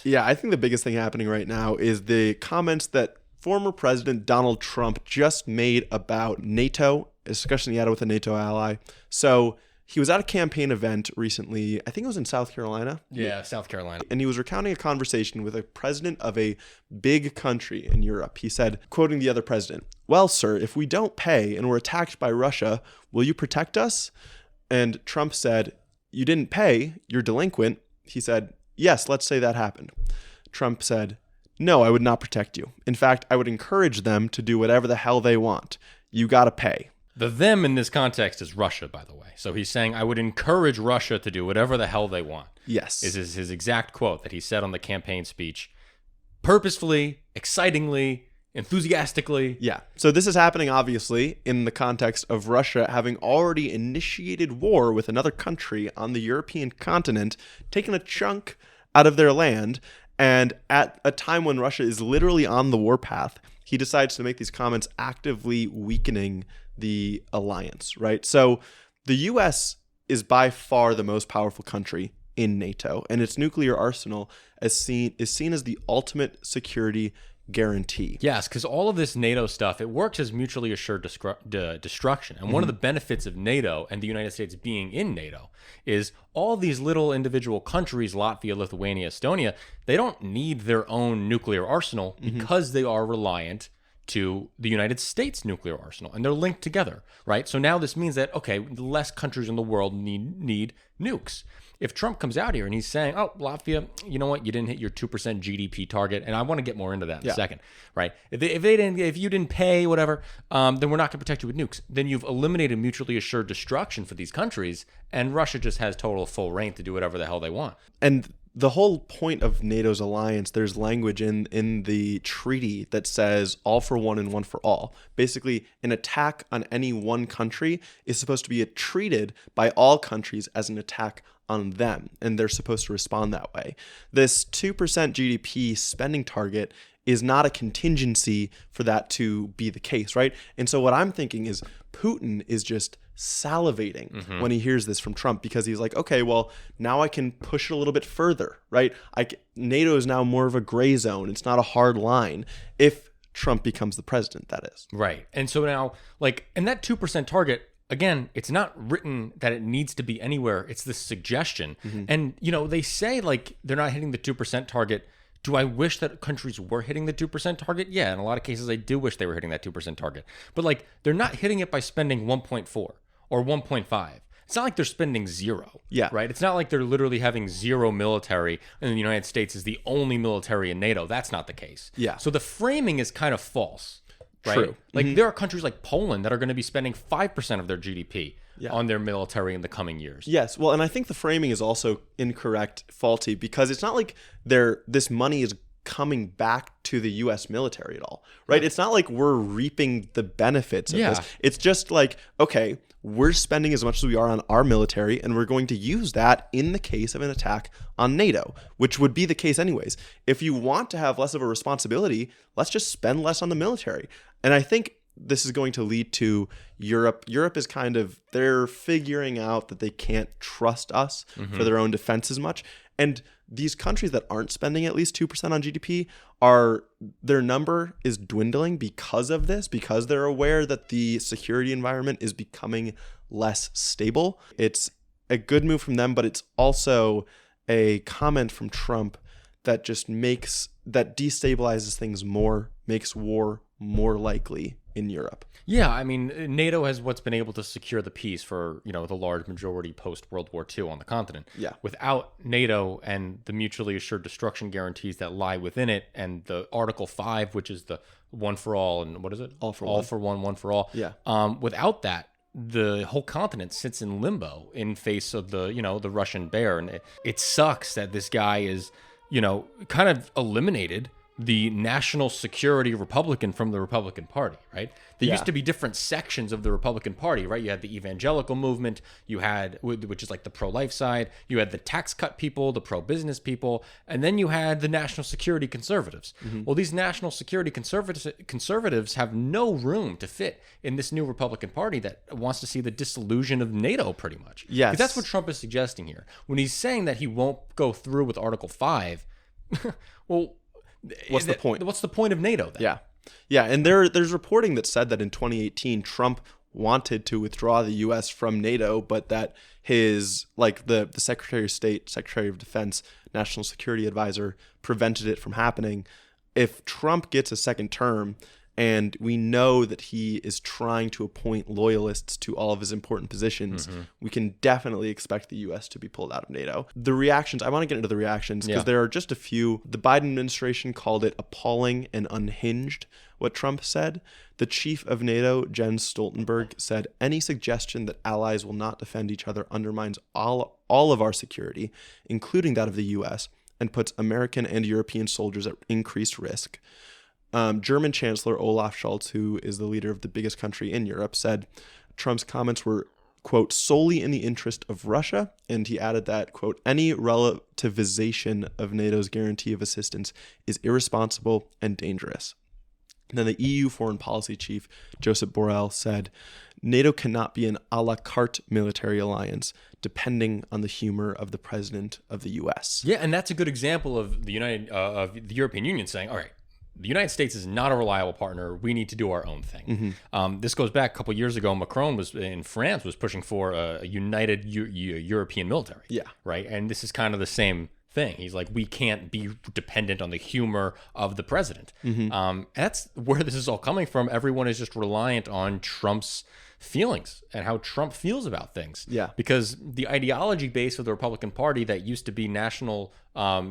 Yeah, I think the biggest thing happening right now is the comments that former President Donald Trump just made about NATO, a discussion he had with a NATO ally. So he was at a campaign event recently, I think it was in South Carolina. Yeah, South Carolina. And he was recounting a conversation with a president of a big country in Europe. He said, quoting the other president, "Well, sir, if we don't pay and we're attacked by Russia, will you protect us?" And Trump said, "You didn't pay, you're delinquent." He said, "Yes, let's say that happened." Trump said, "No, I would not protect you. In fact, I would encourage them to do whatever the hell they want. You gotta pay." The them in this context is Russia, by the way. So he's saying, I would encourage Russia to do whatever the hell they want. Yes. Is his exact quote that he said on the campaign speech. Purposefully, excitingly, enthusiastically. Yeah. So this is happening, obviously, in the context of Russia having already initiated war with another country on the European continent, taking a chunk out of their land. And at a time when Russia is literally on the warpath, he decides to make these comments actively weakening the alliance, right? So the U.S. is by far the most powerful country in NATO, and its nuclear arsenal is seen as the ultimate security guarantee. Yes, because all of this NATO stuff, it works as mutually assured destruction. And one of the benefits of NATO and the United States being in NATO is all these little individual countries, Latvia, Lithuania, Estonia, they don't need their own nuclear arsenal because they are reliant to the United States nuclear arsenal, and they're linked together, right? So now this means that, okay, less countries in the world need nukes. If Trump comes out here and he's saying, oh, Latvia, you know what, you didn't hit your 2% GDP target, and I want to get more into that in a second, right? If you didn't pay, whatever, then we're not going to protect you with nukes. Then you've eliminated mutually assured destruction for these countries, and Russia just has total full reign to do whatever the hell they want. And the whole point of NATO's alliance, there's language in the treaty that says all for one and one for all. Basically, an attack on any one country is supposed to be treated by all countries as an attack on them, and they're supposed to respond that way. This 2% GDP spending target is not a contingency for that to be the case, right? And so what I'm thinking is Putin is just salivating when he hears this from Trump, because he's like, okay, well, now I can push it a little bit further, right? NATO is now more of a gray zone. It's not a hard line if Trump becomes the president, that is. Right. And so now, and that 2% target, again, it's not written that it needs to be anywhere. It's this suggestion. And, they say, they're not hitting the 2% target. Do I wish that countries were hitting the 2% target? Yeah, in a lot of cases, I do wish they were hitting that 2% target. But, they're not hitting it by spending 1.4 or 1.5. It's not like they're spending zero. Yeah. Right? It's not like they're literally having zero military and the United States is the only military in NATO. That's not the case. Yeah. So the framing is kind of false. Right? True. There are countries like Poland that are going to be spending 5% of their GDP on their military in the coming years. Yes. Well, and I think the framing is also incorrect, faulty, because it's not like this money is coming back to the U.S. military at all, right? It's not like we're reaping the benefits of this. It's just like, okay, we're spending as much as we are on our military, and we're going to use that in the case of an attack on NATO, which would be the case anyways. If you want to have less of a responsibility, let's just spend less on the military. And I think this is going to lead to Europe. Europe is they're figuring out that they can't trust us for their own defense as much. And these countries that aren't spending at least 2% on GDP, their number is dwindling because of this, because they're aware that the security environment is becoming less stable. It's a good move from them, but it's also a comment from Trump that just destabilizes things more, makes war more likely in Europe. Yeah, I mean, NATO has what's been able to secure the peace for, the large majority post-World War II on the continent. Yeah. Without NATO and the mutually assured destruction guarantees that lie within it, and the Article 5, which is the one for all, and what is it? All for one, one for all. Yeah. Without that, the whole continent sits in limbo in face of the Russian bear. And it sucks that this guy is, kind of eliminated the national security Republican from the Republican Party, right? There used to be different sections of the Republican Party, right? You had the evangelical movement, you had, which is like the pro-life side, you had the tax cut people, the pro-business people, and then you had the national security conservatives. Well, these national security conservatives have no room to fit in this new Republican Party that wants to see the dissolution of NATO, pretty much. Yes. 'Cause that's what Trump is suggesting here. When he's saying that he won't go through with Article 5, Well, what's the point? What's the point of NATO then? Yeah. And there's reporting that said that in 2018, Trump wanted to withdraw the U.S. from NATO, but that his, like the Secretary of State, Secretary of Defense, National Security Advisor prevented it from happening. If Trump gets a second term, and we know that he is trying to appoint loyalists to all of his important positions, we can definitely expect the U.S. to be pulled out of NATO. The reactions, I want to get into the reactions because there are just a few. The Biden administration called it appalling and unhinged, what Trump said. The chief of NATO, Jens Stoltenberg, said, any suggestion that allies will not defend each other undermines all of our security, including that of the U.S., and puts American and European soldiers at increased risk. German Chancellor Olaf Scholz, who is the leader of the biggest country in Europe, said Trump's comments were, quote, solely in the interest of Russia. And he added that, quote, any relativization of NATO's guarantee of assistance is irresponsible and dangerous. And then the EU foreign policy chief, Josep Borrell, said NATO cannot be an a la carte military alliance depending on the humor of the president of the U.S. Yeah, and that's a good example of the European Union saying, all right, the United States is not a reliable partner. We need to do our own thing. This goes back a couple of years ago. Macron in France was pushing for a united European military. Yeah. Right. And this is kind of the same thing. He's like, we can't be dependent on the humor of the president. That's where this is all coming from. Everyone is just reliant on Trump's feelings and how Trump feels about things. Yeah. Because the ideology base of the Republican Party that used to be national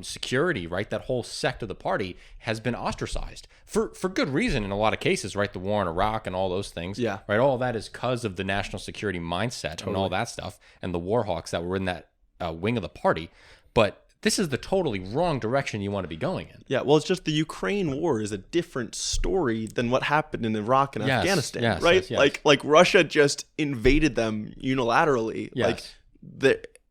security, right? That whole sect of the party has been ostracized for good reason in a lot of cases, right? The war in Iraq and all those things. Yeah. Right. All of that is because of the national security mindset and all that stuff and the war hawks that were in that wing of the party. But this is the totally wrong direction you want to be going in. Yeah, well, it's just the Ukraine war is a different story than what happened in Iraq and Afghanistan, right? Yes. Like Russia just invaded them unilaterally. Yes.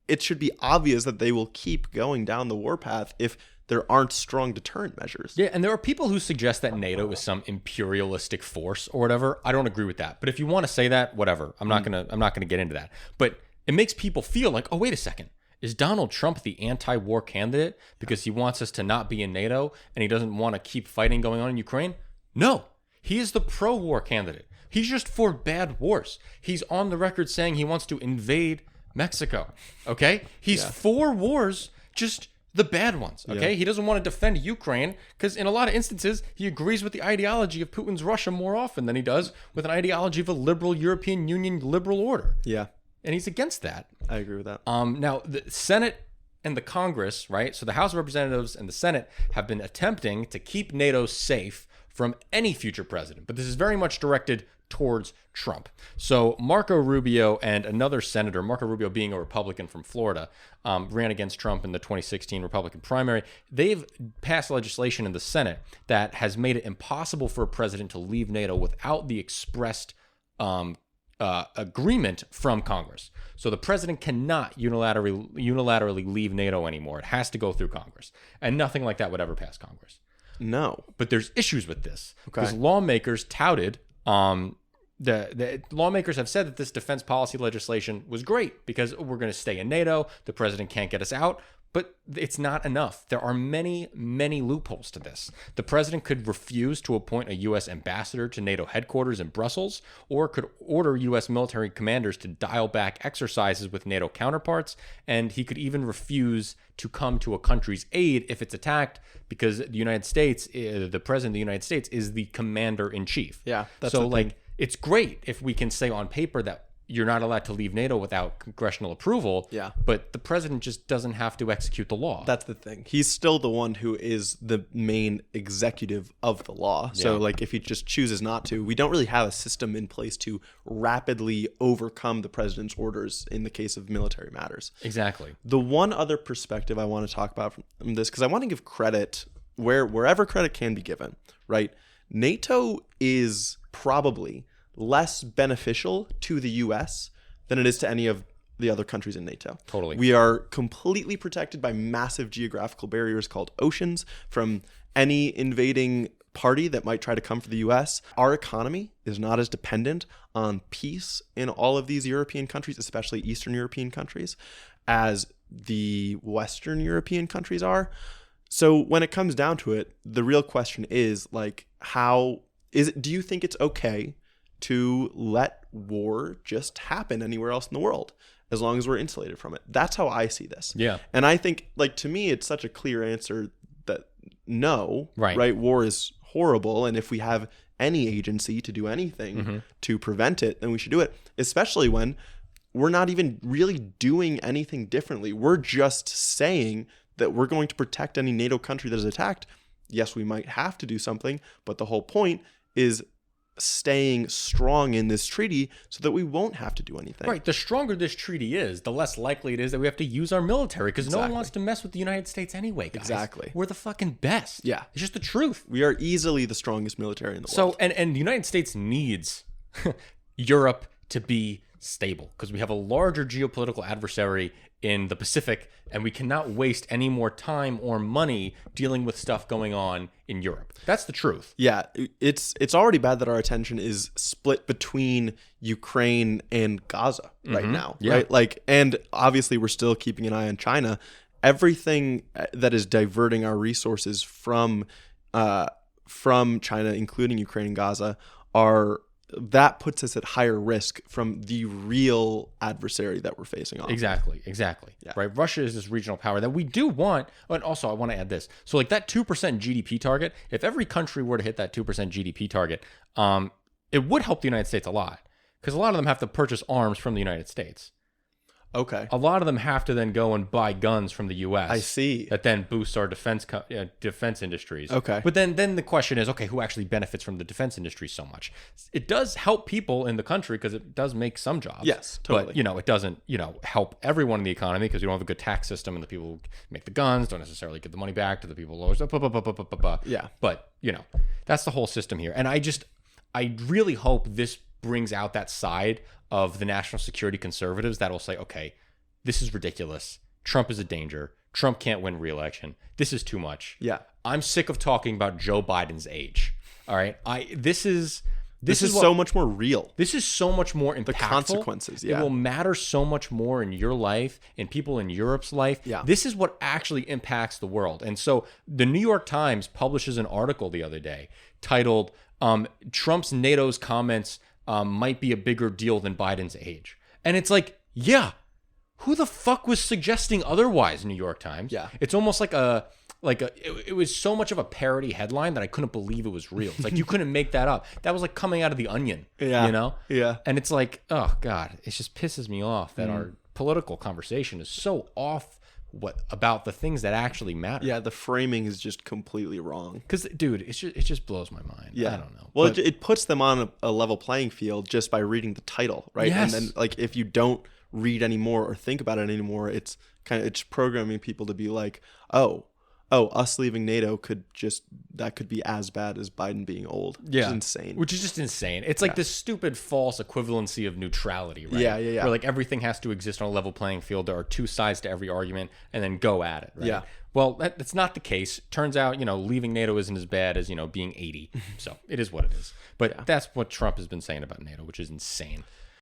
It should be obvious that they will keep going down the warpath if there aren't strong deterrent measures. Yeah, and there are people who suggest that NATO is some imperialistic force or whatever. I don't agree with that. But if you want to say that, whatever. I'm not gonna get into that. But it makes people feel like, oh, wait a second. Is Donald Trump the anti-war candidate because he wants us to not be in NATO and he doesn't want to keep fighting going on in Ukraine? No, he is the pro-war candidate. He's just for bad wars. He's on the record saying he wants to invade Mexico. Okay? He's for wars, just the bad ones. Okay? He doesn't want to defend Ukraine because in a lot of instances, he agrees with the ideology of Putin's Russia more often than he does with an ideology of a liberal European Union liberal order. Yeah. And he's against that. I agree with that. Now, the Senate and the Congress, right? So the House of Representatives and the Senate have been attempting to keep NATO safe from any future president. But this is very much directed towards Trump. So Marco Rubio and another senator, Marco Rubio being a Republican from Florida, ran against Trump in the 2016 Republican primary. They've passed legislation in the Senate that has made it impossible for a president to leave NATO without the expressed agreement from Congress. So the president cannot unilaterally leave NATO anymore. It has to go through Congress. And nothing like that would ever pass Congress. No. But there's issues with this. Because lawmakers touted, the lawmakers have said that this defense policy legislation was great because we're going to stay in NATO. The president can't get us out. But it's not enough. There are many, many loopholes to this. The president could refuse to appoint a U.S. ambassador to NATO headquarters in Brussels, or could order U.S. military commanders to dial back exercises with NATO counterparts, and he could even refuse to come to a country's aid if it's attacked, because the United States, the president of the United States, is the commander-in-chief. Yeah, that's so it's great if we can say on paper that you're not allowed to leave NATO without congressional approval. Yeah. But the president just doesn't have to execute the law. That's the thing. He's still the one who is the main executive of the law. Yeah. So if he just chooses not to, we don't really have a system in place to rapidly overcome the president's orders in the case of military matters. Exactly. The one other perspective I want to talk about from this, because I want to give credit wherever credit can be given, right? NATO is probably less beneficial to the U.S. than it is to any of the other countries in NATO. Totally. We are completely protected by massive geographical barriers called oceans from any invading party that might try to come for the U.S. Our economy is not as dependent on peace in all of these European countries, especially Eastern European countries, as the Western European countries are. So when it comes down to it, the real question is like, do you think it's okay to let war just happen anywhere else in the world as long as we're insulated from it? That's how I see this. Yeah. And I think, like, to me, it's such a clear answer that no, right? War is horrible. And if we have any agency to do anything to prevent it, then we should do it, especially when we're not even really doing anything differently. We're just saying that we're going to protect any NATO country that is attacked. Yes, we might have to do something, but the whole point is staying strong in this treaty so that we won't have to do anything. Right. The stronger this treaty is, the less likely it is that we have to use our military, because no one wants to mess with the United States anyway, guys. Exactly. We're the fucking best. Yeah. It's just the truth. We are easily the strongest military in the world. So, and the United States needs Europe to be stable, because we have a larger geopolitical adversary in the Pacific, and we cannot waste any more time or money dealing with stuff going on in Europe. That's the truth. Yeah, it's already bad that our attention is split between Ukraine and Gaza right now, right? Like, and obviously we're still keeping an eye on China. Everything that is diverting our resources from China, including Ukraine and Gaza, that puts us at higher risk from the real adversary that we're facing off. Exactly. Yeah. Right. Russia is this regional power that we do want. And also, I want to add this. So, like, that 2% GDP target, if every country were to hit that 2% GDP target, it would help the United States a lot, because a lot of them have to purchase arms from the United States. Okay. A lot of them have to then go and buy guns from the U.S. I see. That then boosts our defense industries. Okay. But then the question is, okay, who actually benefits from the defense industry so much? It does help people in the country because it does make some jobs. Yes, totally. But, it doesn't, help everyone in the economy, because we don't have a good tax system, and the people who make the guns don't necessarily give the money back to the people who Yeah. But, that's the whole system here. And I really hope this brings out that side of the national security conservatives that will say, okay, this is ridiculous. Trump is a danger. Trump can't win re-election. This is too much. Yeah. I'm sick of talking about Joe Biden's age. All right. This is so much more real. This is so much more impactful. The consequences, yeah. It will matter so much more in your life, in people in Europe's life. Yeah. This is what actually impacts the world. And so the New York Times publishes an article the other day titled, Trump's NATO's comments might be a bigger deal than Biden's age. And it's like, yeah, who the fuck was suggesting otherwise, New York Times? Yeah. It's almost like it was so much of a parody headline that I couldn't believe it was real. It's like, you couldn't make that up. That was like coming out of The Onion, Yeah. And it's like, oh God, it just pisses me off that our political conversation is so off about the things that actually matter. Yeah, the framing is just completely wrong. Because, dude, it just blows my mind. Yeah. I don't know. Well, it puts them on a level playing field just by reading the title, right? Yes. And then, like, if you don't read anymore or think about it anymore, it's programming people to be like, oh, us leaving NATO could be as bad as Biden being old. Which is insane. Which is just insane. It's like this stupid false equivalency of neutrality, right? Yeah. Where like everything has to exist on a level playing field. There are two sides to every argument, and then go at it, right? Yeah. Well, that's not the case. Turns out, leaving NATO isn't as bad as, being 80. So it is what it is. But that's what Trump has been saying about NATO, which is insane.